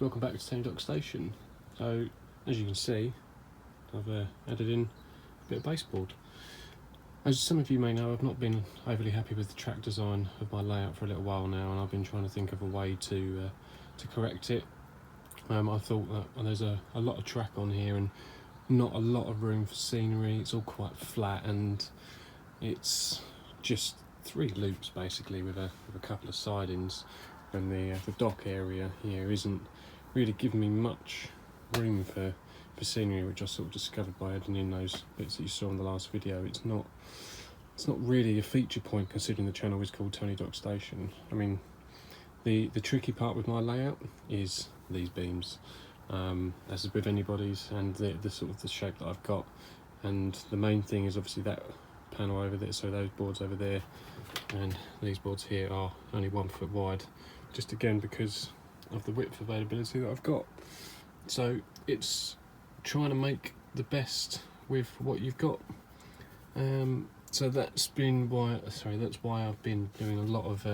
welcome back to Tony Dock Station. So, as you can see, I've added in a bit of baseboard. As some of you may know, I've not been overly happy with the track design of my layout for a little while now, and I've been trying to think of a way to correct it. I thought that there's a lot of track on here and not a lot of room for scenery. It's all quite flat, and it's just 3 loops basically with a couple of sidings, and the dock area here isn't really giving me much room for scenery, which I sort of discovered by adding in those bits that you saw in the last video. It's not really a feature point, considering the channel is called Tony Dock Station. I mean, the tricky part with my layout is these beams, as is with anybody's, and the sort of the shape that I've got. And the main thing is obviously that panel over there, so those boards over there and these boards here are only 1 foot wide, just again because of the width availability that I've got. So it's trying to make the best with what you've got. So that's why I've been doing a lot of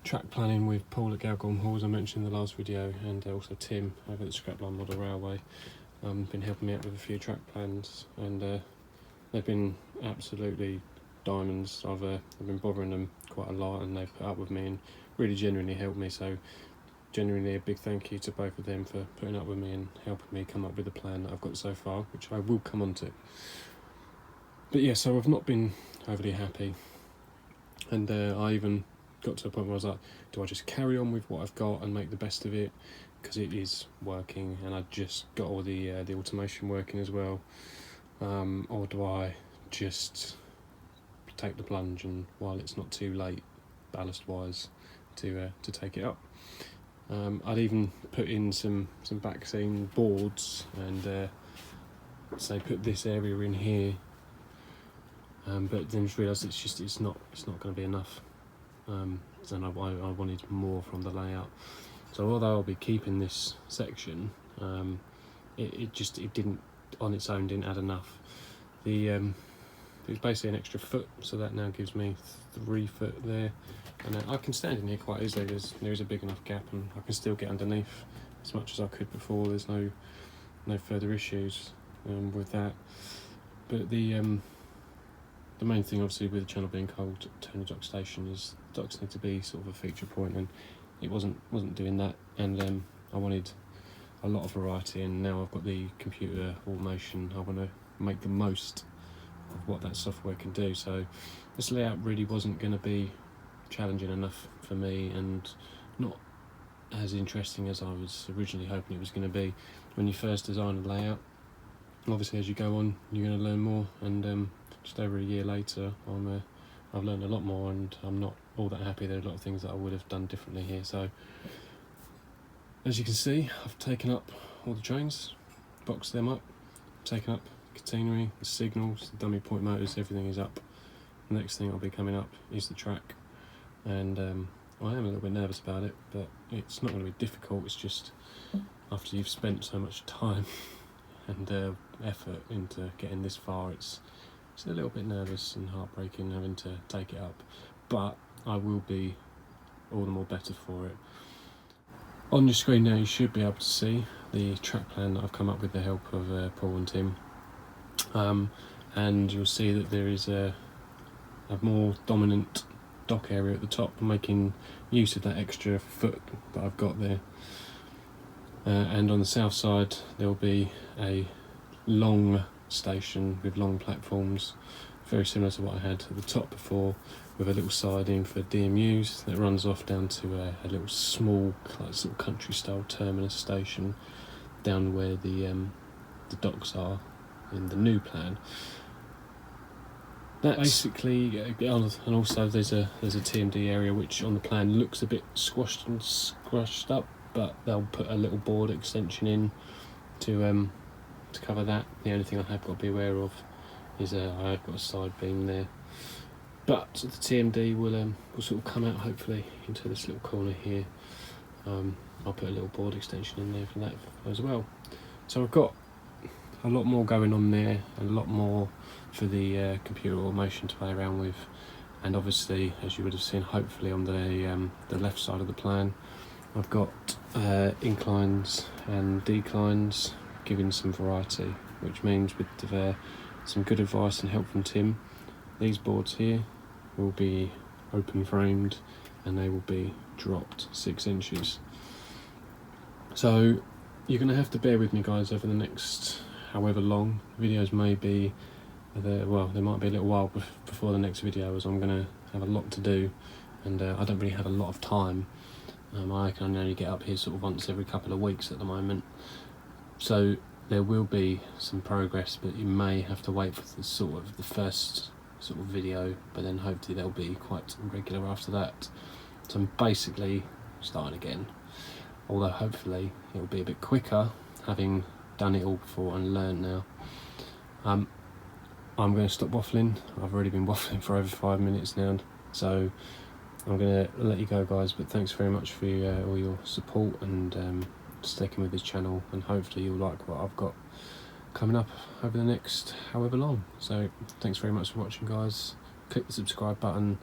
track planning with Paul at Galgorm Hall, as I mentioned in the last video, and also Tim over at the Scrapline Model Railway. Been helping me out with a few track plans, and they've been absolutely diamonds. I've been bothering them quite a lot, and they've put up with me and really genuinely helped me. So genuinely a big thank you to both of them for putting up with me and helping me come up with the plan that I've got so far, which I will come on to. But yeah, so I've not been overly happy, and I even got to a point where I was like, do I just carry on with what I've got and make the best of it, because it is working and I just got all the automation working as well, or do I just take the plunge, and while it's not too late ballast wise to take it up. I'd even put in some back seam boards and say put this area in here, but then just realised it's not going to be enough, and I wanted more from the layout. So although I'll be keeping this section, it didn't on its own didn't add enough. It was basically an extra foot, so that now gives me 3 foot there, and I can stand in here quite easily. There is a big enough gap, and I can still get underneath as much as I could before. There's no further issues with that. But the main thing, obviously, with the channel being called Tony Dock Station, is docks need to be sort of a feature point, and it wasn't doing that. And I wanted a lot of variety, and now I've got the computer automation. I want to make the most of what that software can do. So this layout really wasn't going to be challenging enough for me, and not as interesting as I was originally hoping it was going to be. When you first design a layout, obviously as you go on you're going to learn more, and just over a year later I've learned a lot more, and I'm not all that happy. There are a lot of things that I would have done differently here. So as you can see, I've taken up all the trains, boxed them up, taken up catenary, the signals, the dummy point motors, everything is up. The next thing I'll be coming up is the track, and I am a little bit nervous about it, but it's not going to be difficult. It's just after you've spent so much time and effort into getting this far, it's a little bit nervous and heartbreaking having to take it up, but I will be all the more better for it. On your screen now you should be able to see the track plan that I've come up with the help of Paul and Tim. And you'll see that there is a more dominant dock area at the top, making use of that extra foot that I've got there. And on the south side there will be a long station with long platforms, very similar to what I had at the top before, with a little siding for DMUs that runs off down to a little small, like, sort of country style terminus station down where the docks are in the new plan. That's basically, and also there's a TMD area which on the plan looks a bit squashed and scrushed up, but they'll put a little board extension in to cover that. The only thing I have got to be aware of is I have got a side beam there, but the TMD will sort of come out hopefully into this little corner here. I'll put a little board extension in there for that as well. So I've got a lot more going on there, a lot more for the computer automation to play around with, and obviously, as you would have seen hopefully on the left side of the plan, I've got inclines and declines, giving some variety, which means with some good advice and help from Tim, these boards here will be open framed and they will be dropped 6 inches. So you're going to have to bear with me guys over the next however long. Videos may be, there might be a little while before the next video, as I'm going to have a lot to do and I don't really have a lot of time. I can only get up here sort of once every couple of weeks at the moment. So there will be some progress, but you may have to wait for the first sort of video, but then hopefully they'll be quite regular after that. So I'm basically starting again, although hopefully it'll be a bit quicker, having done it all before and learned now. I'm going to stop waffling. I've already been waffling for over 5 minutes now, so I'm going to let you go guys, but thanks very much for all your support and sticking with this channel, and hopefully you'll like what I've got coming up over the next however long. So thanks very much for watching guys. Click the subscribe button,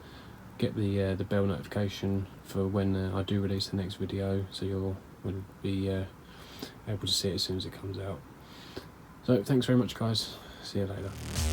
get the bell notification for when I do release the next video, so you'll be able to see it as soon as it comes out. So thanks very much guys, see you later.